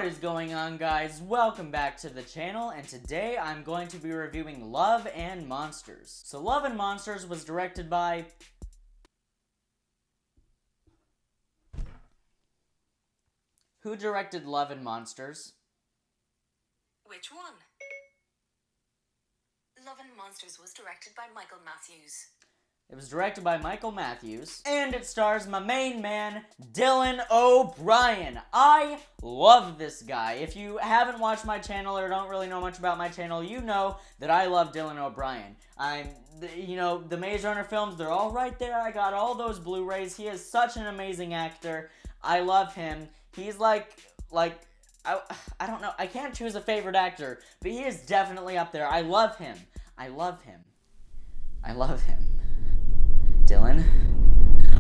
What is going on, guys? Welcome back to the channel, and today I'm going to be reviewing Love and Monsters. So Love and Monsters was directed by... Who directed Love and Monsters? Which one? Love and Monsters was directed by Michael Matthews. It was directed by Michael Matthews, and it stars my main man, Dylan O'Brien. I love this guy. If you haven't watched my channel or don't really know much about my channel, you know that I love Dylan O'Brien. The Maze Runner films, they're all right there. I got all those Blu-rays. He is such an amazing actor. I love him. He's I don't know. I can't choose a favorite actor, but he is definitely up there. I love him. I love him. I love him. Dylan,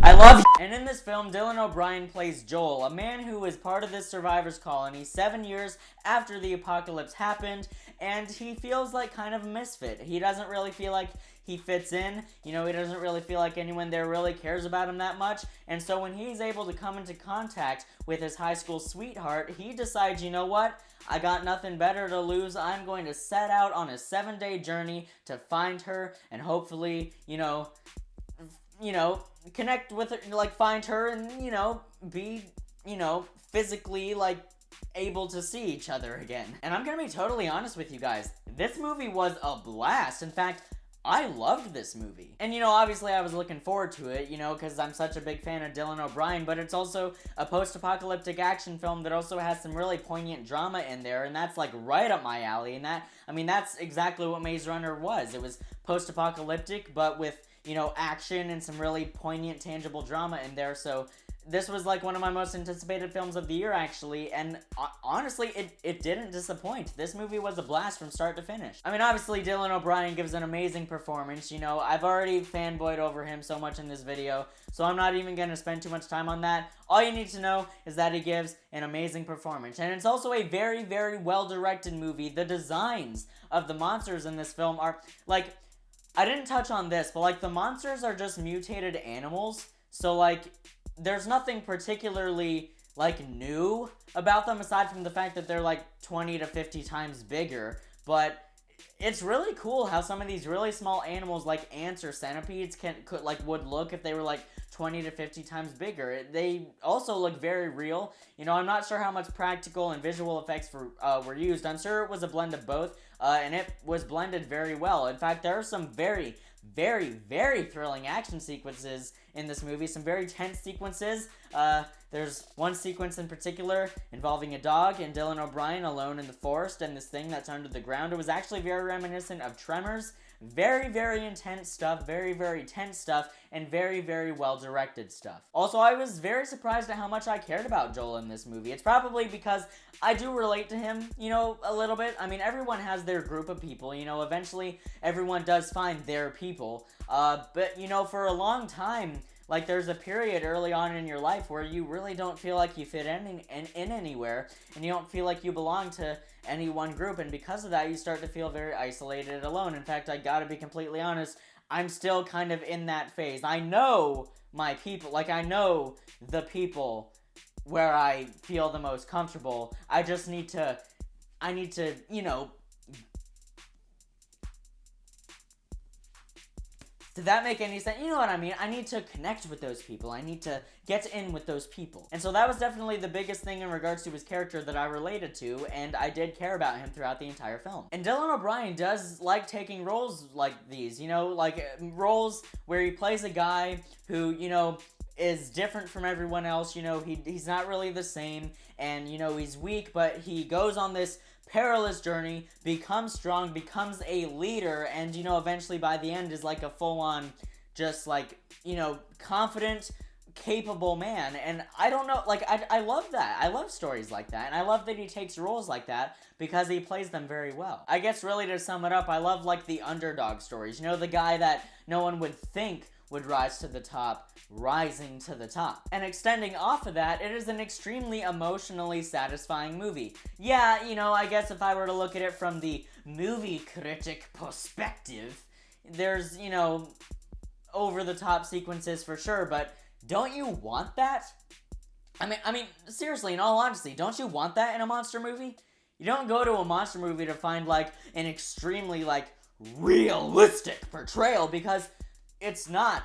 I love you. And in this film, Dylan O'Brien plays Joel, a man who is part of this survivors colony 7 years after the apocalypse happened, and he feels like kind of a misfit. He doesn't really feel like he fits in. He doesn't really feel like anyone there really cares about him that much. And so when he's able to come into contact with his high school sweetheart, he decides, you know what? I got nothing better to lose. I'm going to set out on a 7-day journey to find her and hopefully, connect with her, find her and, be, physically, able to see each other again. And I'm gonna be totally honest with you guys. This movie was a blast. In fact, I loved this movie. And, obviously I was looking forward to it, because I'm such a big fan of Dylan O'Brien, but it's also a post-apocalyptic action film that also has some really poignant drama in there, and that's, right up my alley. And that's exactly what Maze Runner was. It was post-apocalyptic, but with action and some really poignant, tangible drama in there. So this was one of my most anticipated films of the year, actually, and honestly, it didn't disappoint. This movie was a blast from start to finish. Obviously, Dylan O'Brien gives an amazing performance. I've already fanboyed over him so much in this video, so I'm not even going to spend too much time on that. All you need to know is that he gives an amazing performance, and it's also a very, very well-directed movie. The designs of the monsters in this film are, I didn't touch on this, but, the monsters are just mutated animals, so, there's nothing particularly, new about them, aside from the fact that they're, 20 to 50 times bigger, but it's really cool how some of these really small animals, like ants or centipedes, would look if they were, 20 to 50 times bigger. They also look very real. I'm not sure how much practical and visual effects were used. I'm sure it was a blend of both, and it was blended very well. In fact, there are some very, very, very thrilling action sequences in this movie, some very tense sequences. There's one sequence in particular involving a dog and Dylan O'Brien alone in the forest and this thing that's under the ground. It was actually very reminiscent of Tremors. Very, very intense stuff, very, very tense stuff, and very, very well-directed stuff. Also, I was very surprised at how much I cared about Joel in this movie. It's probably because I do relate to him, a little bit. Everyone has their group of people, eventually everyone does find their people. But, for a long time, there's a period early on in your life where you really don't feel like you fit in anywhere, and you don't feel like you belong to any one group, and because of that, you start to feel very isolated and alone. In fact, I gotta be completely honest, I'm still kind of in that phase. I know my people, I know the people where I feel the most comfortable. I need to, Did that make any sense? You know what I mean? I need to connect with those people. I need to get in with those people. And so that was definitely the biggest thing in regards to his character that I related to, and I did care about him throughout the entire film. And Dylan O'Brien does like taking roles like these, roles where he plays a guy who, is different from everyone else. He's not really the same, and, he's weak, but he goes on this perilous journey, becomes strong, becomes a leader, and, eventually by the end is a full-on, just confident, capable man. And I don't know, I love that. I love stories like that, and I love that he takes roles like that because he plays them very well. I guess really to sum it up, I love the underdog stories. The guy that no one would think would rise to the top, rising to the top. And extending off of that, it is an extremely emotionally satisfying movie. Yeah, I guess if I were to look at it from the movie critic perspective, there's, over-the-top sequences for sure, but don't you want that? I mean, seriously, in all honesty, don't you want that in a monster movie? You don't go to a monster movie to find, like, an extremely, like, realistic portrayal, because it's not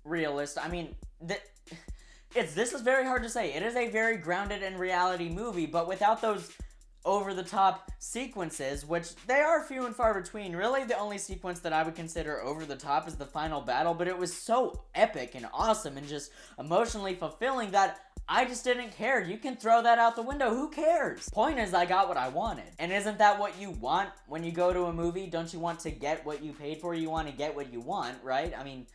realistic. I mean, this is very hard to say. It is a very grounded in reality movie, but without those over-the-top sequences, which they are few and far between. Really, the only sequence that I would consider over-the-top is the final battle, but it was so epic and awesome and just emotionally fulfilling that I just didn't care. You can throw that out the window. Who cares? Point is, I got what I wanted. And isn't that what you want when you go to a movie? Don't you want to get what you paid for? You want to get what you want, right? I mean,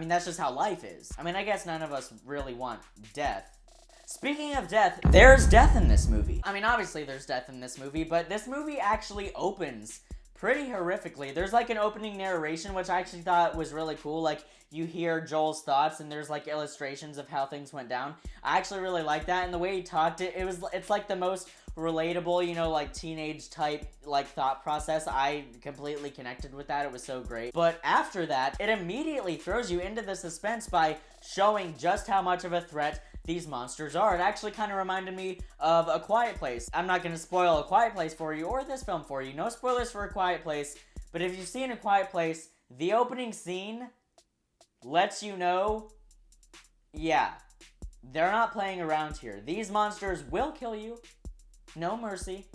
that's just how life is. I mean, I guess none of us really want death. Speaking of death, there's death in this movie. I mean, obviously there's death in this movie, but this movie actually opens pretty horrifically. There's like an opening narration, which I actually thought was really cool. Like, you hear Joel's thoughts, and there's like illustrations of how things went down. I actually really like that, and the way he talked, it's like the most relatable, you know, like teenage type like thought process. I completely connected with that. It was so great. But after that, it immediately throws you into the suspense by showing just how much of a threat these monsters are. It actually kind of reminded me of A Quiet Place. I'm not going to spoil A Quiet Place for you or this film for you. No spoilers for A Quiet Place. But if you've seen A Quiet Place, the opening scene lets you know, yeah, they're not playing around here. These monsters will kill you. No mercy.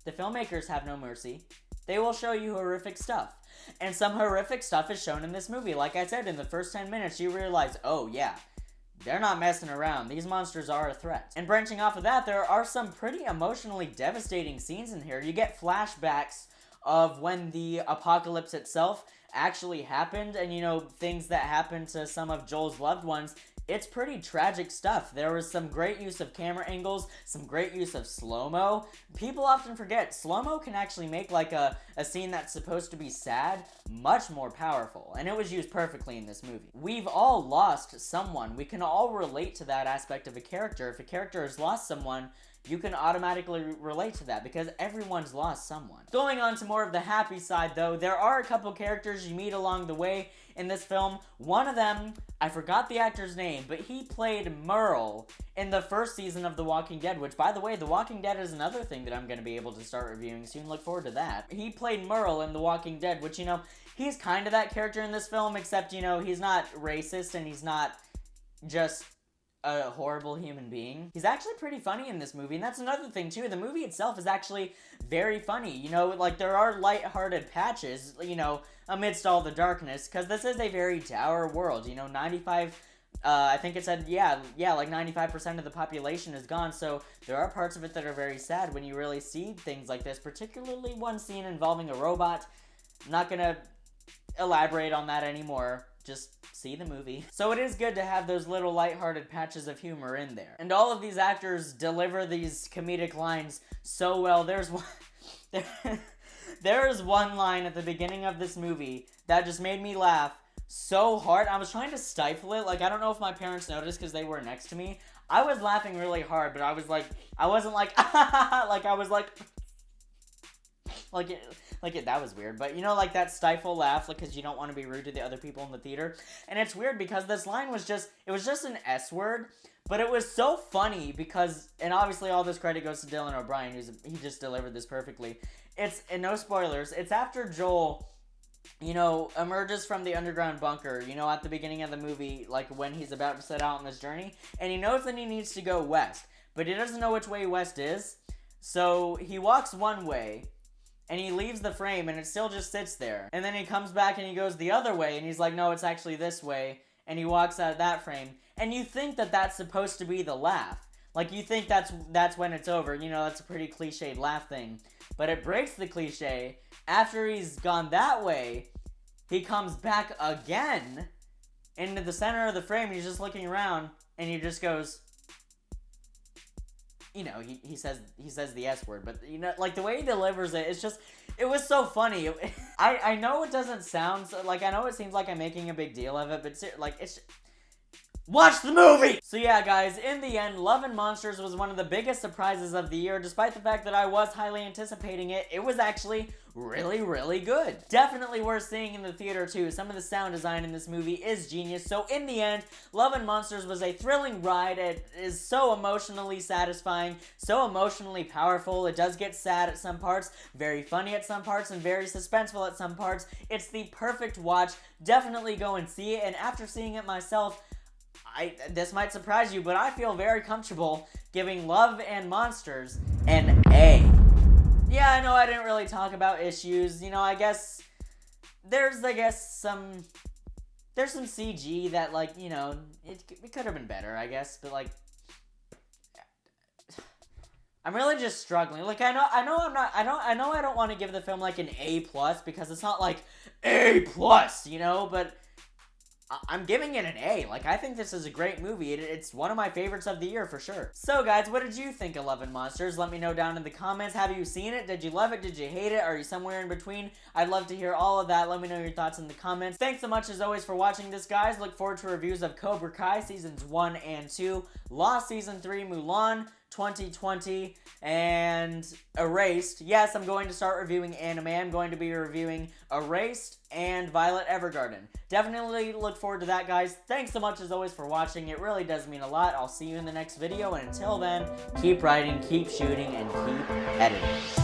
The filmmakers have no mercy. They will show you horrific stuff. And some horrific stuff is shown in this movie. Like I said, in the first 10 minutes, you realize, oh yeah, they're not messing around. These monsters are a threat. And branching off of that, there are some pretty emotionally devastating scenes in here. You get flashbacks of when the apocalypse itself actually happened, and, you know, things that happened to some of Joel's loved ones. It's pretty tragic stuff. There was some great use of camera angles, some great use of slow-mo. People often forget, slow-mo can actually make like a scene that's supposed to be sad much more powerful, and it was used perfectly in this movie. We've all lost someone. We can all relate to that aspect of a character. If a character has lost someone, you can automatically relate to that because everyone's lost someone. Going on to more of the happy side though, there are a couple characters you meet along the way in this film. One of them, I forgot the actor's name, but he played Merle in the first season of The Walking Dead, which, by the way, The Walking Dead is another thing that I'm going to be able to start reviewing soon. Look forward to that. He played Merle in The Walking Dead, which, you know, he's kind of that character in this film, except, you know, he's not racist and he's not just a horrible human being. He's actually pretty funny in this movie, and that's another thing too. The movie itself is actually very funny. You know, like, there are lighthearted patches, you know, amidst all the darkness, because this is a very dour world. You know, 95, I think it said, yeah, like 95% of the population is gone, so there are parts of it that are very sad when you really see things like this, particularly one scene involving a robot. I'm not gonna elaborate on that anymore. Just see the movie. So it is good to have those little lighthearted patches of humor in there. And all of these actors deliver these comedic lines so well. There's one line at the beginning of this movie that just made me laugh so hard. I was trying to stifle it. Like, I don't know if my parents noticed because they were next to me. I was laughing really hard, but I was like, I wasn't like, like, I was like that was weird, but you know, like that stifle laugh, like, because you don't want to be rude to the other people in the theater. And it's weird because this line was just an S word, but it was so funny because, and obviously all this credit goes to Dylan O'Brien, he just delivered this perfectly. And no spoilers, it's after Joel, you know, emerges from the underground bunker, you know, at the beginning of the movie, like when he's about to set out on this journey, and he knows that he needs to go west, but he doesn't know which way west is, so he walks one way, and he leaves the frame, and it still just sits there. And then he comes back, and he goes the other way, and he's like, no, it's actually this way. And he walks out of that frame. And you think that that's supposed to be the laugh. Like, you think that's when it's over. You know, that's a pretty cliched laugh thing. But it breaks the cliche. After he's gone that way, he comes back again into the center of the frame, and he's just looking around, and he just goes, you know, he says the S word, but, you know, like, the way he delivers it, it's just, it was so funny. I know it doesn't sound, like, I know it seems like I'm making a big deal of it, but, like, it's, watch the movie! So yeah, guys, in the end, Love and Monsters was one of the biggest surprises of the year. Despite the fact that I was highly anticipating it, it was actually really, really good. Definitely worth seeing in the theater too. Some of the sound design in this movie is genius. So in the end, Love and Monsters was a thrilling ride. It is so emotionally satisfying, so emotionally powerful. It does get sad at some parts, very funny at some parts, and very suspenseful at some parts. It's the perfect watch. Definitely go and see it. And after seeing it myself, this might surprise you, but I feel very comfortable giving Love and Monsters an A. Yeah, I know I didn't really talk about issues. You know, I guess there's some CG that, like, you know, it could have been better, I guess, but like I'm really just struggling. Like, I know I don't want to give the film like an A+ because it's not like A+, you know, but I'm giving it an A. Like, I think this is a great movie. It's one of my favorites of the year for sure. So guys, what did you think of Love and Monsters? Let me know down in the comments. Have you seen it? Did you love it? Did you hate it? Are you somewhere in between? I'd love to hear all of that. Let me know your thoughts in the comments. Thanks so much as always for watching this, guys. Look forward to reviews of Cobra Kai Seasons 1 and 2, Lost Season 3, Mulan 2020, and Erased. Yes, I'm going to start reviewing anime. I'm going to be reviewing Erased and Violet Evergarden. Definitely look forward to that, guys. Thanks so much as always for watching. It really does mean a lot. I'll see you in the next video, and until then, keep writing, keep shooting, and keep editing.